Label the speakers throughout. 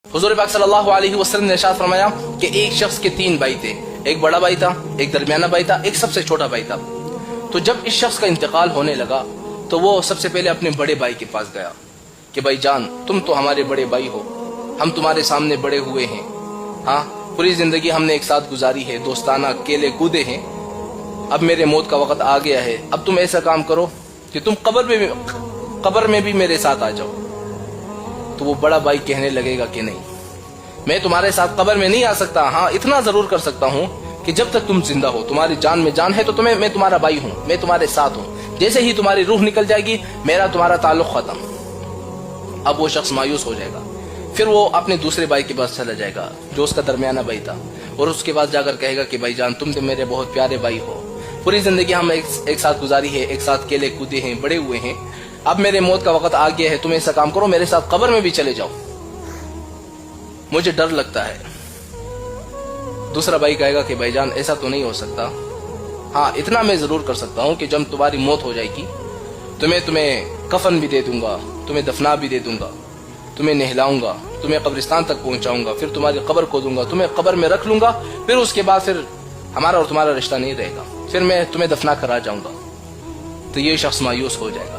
Speaker 1: हुजूर पाक सल्लल्लाहु अलैहि वसल्लम ने इरशाद फरमाया कि एक शख्स के 3 भाई थे, एक बड़ा भाई था, एक दरमियाना भाई था, एक सबसे छोटा भाई था। तो जब इस शख्स का इंतकाल होने लगा तो वो सबसे पहले अपने बड़े भाई के पास गया कि भाई जान, तुम तो हमारे बड़े भाई हो, हम तुम्हारे सामने बड़े हुए हैं, हाँ पूरी जिंदगी हमने एक साथ गुजारी है, दोस्ताना केले कूदे हैं, अब मेरे मौत का वक्त आ गया है, अब तुम ऐसा काम करो कि तुम कब्र में भी मेरे साथ आ जाओ। तो वो बड़ा भाई कहने लगेगा कि नहीं, मैं तुम्हारे साथ कब्र में नहीं आ सकता, हाँ इतना जरूर कर सकता हूँ कि जब तक तुम जिंदा हो, तुम्हारी जान में जान है, तो मैं तुम्हारा भाई हूँ, मैं तुम्हारे साथ हूँ, जैसे ही तुम्हारी रूह निकल जाएगी मेरा तुम्हारा ताल्लुक खत्म। अब वो शख्स मायूस हो जाएगा, फिर वो अपने दूसरे भाई के पास चला जाएगा जो उसका दरमियाना भाई था, और उसके पास जाकर कहेगा कि भाई जान, तुम तो मेरे बहुत प्यारे भाई हो, पूरी जिंदगी हम एक साथ गुजारी है, एक साथ केले कूदे हैं, बड़े हुए हैं, अब मेरे मौत का वक्त आ गया है, तुम ऐसा काम करो मेरे साथ कब्र में भी चले जाओ, मुझे डर लगता है। दूसरा भाई कहेगा कि भाईजान ऐसा तो नहीं हो सकता, हाँ इतना मैं जरूर कर सकता हूँ कि जब तुम्हारी मौत हो जाएगी तो मैं तुम्हें कफन भी दे दूंगा, तुम्हें दफना भी दे दूंगा, तुम्हें नहलाऊंगा, तुम्हें कब्रिस्तान तक पहुंचाऊंगा, फिर तुम्हारी कब्र खोदूंगा, तुम्हें कब्र में रख लूंगा, फिर उसके बाद फिर हमारा और तुम्हारा रिश्ता नहीं रहेगा, फिर मैं तुम्हें दफना करा जाऊंगा। तो ये शख्स मायूस हो जाएगा।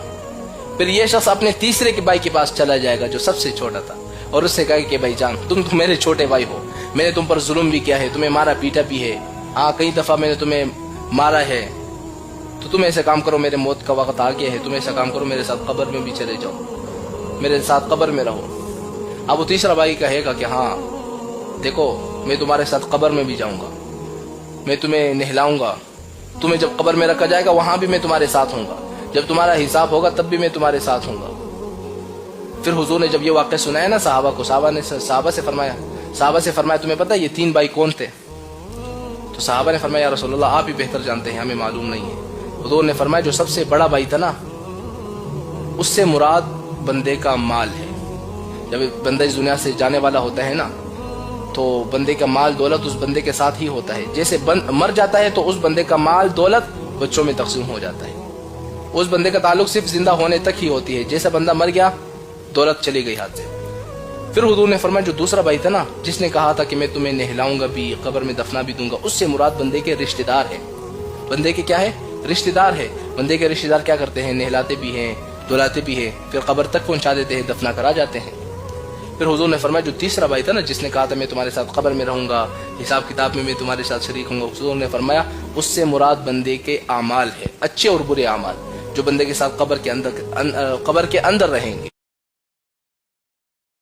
Speaker 1: फिर ये शख्स अपने तीसरे के भाई के पास चला जाएगा जो सबसे छोटा था, और उससे कहेगा कि भाई जान, तुम तो मेरे छोटे भाई हो, मैंने तुम पर जुल्म भी किया है, तुम्हें मारा पीटा भी है, हाँ कई दफा मैंने तुम्हें मारा है, तो तुम ऐसे काम करो, मेरे मौत का वक्त आ गया है, तुम ऐसा काम करो मेरे साथ कब्र में भी चले जाओ, मेरे साथ कब्र में रहो। अब वो तीसरा भाई कहेगा कि हाँ देखो, मैं तुम्हारे साथ कब्र में भी जाऊंगा, मैं तुम्हें नहलाऊंगा, तुम्हें जब कब्र में रखा जाएगा वहां भी मैं तुम्हारे साथ हूंगा, जब तुम्हारा हिसाब होगा तब भी मैं तुम्हारे साथ हूंगा। फिर हुजूर ने जब ये वाक़या सुनाया ना साहबा को, साहबा से फरमाया तुम्हें पता है ये 3 भाई कौन थे? तो साहबा ने फरमाया या रसूलल्लाह, आप ही बेहतर जानते हैं, हमें मालूम नहीं है। हुजूर ने फरमाया जो सबसे बड़ा भाई था ना, उससे मुराद बंदे का माल है। जब बंदा इस दुनिया से जाने वाला होता है ना, तो बंदे का माल दौलत उस बंदे के साथ ही होता है। जैसे मर जाता है तो उस बंदे का माल दौलत बच्चों में तकसीम हो जाता है, उस बंदे का ताल्लुक सिर्फ जिंदा होने तक ही होती है, जैसे बंदा मर गया दौलत चली गई हाथ से। फिर हुजूर ने फरमाया जो दूसरा भाई था ना, जिसने कहा था कि मैं तुम्हें नहलाऊंगा भी, कब्र में दफना भी दूंगा, उससे मुराद बंदे के रिश्तेदार है। बंदे के क्या है? रिश्तेदार है। बंदे के रिश्तेदार क्या करते हैं? नहलाते भी हैं, धुलाते भी हैं, फिर कब्र तक पहुंचा देते हैं, दफना करा जाते हैं। फिर हुजूर ने फरमाया जो तीसरा भाई था ना, जिसने कहा था मैं तुम्हारे साथ कब्र में रहूंगा, हिसाब किताब में मैं तुम्हारे साथ शरीक हूंगा, हुजूर ने फरमाया उससे मुराद बंदे के आमाल है, अच्छे और बुरे आमाल, जो बंदे के साथ कब्र के अंदर रहेंगे।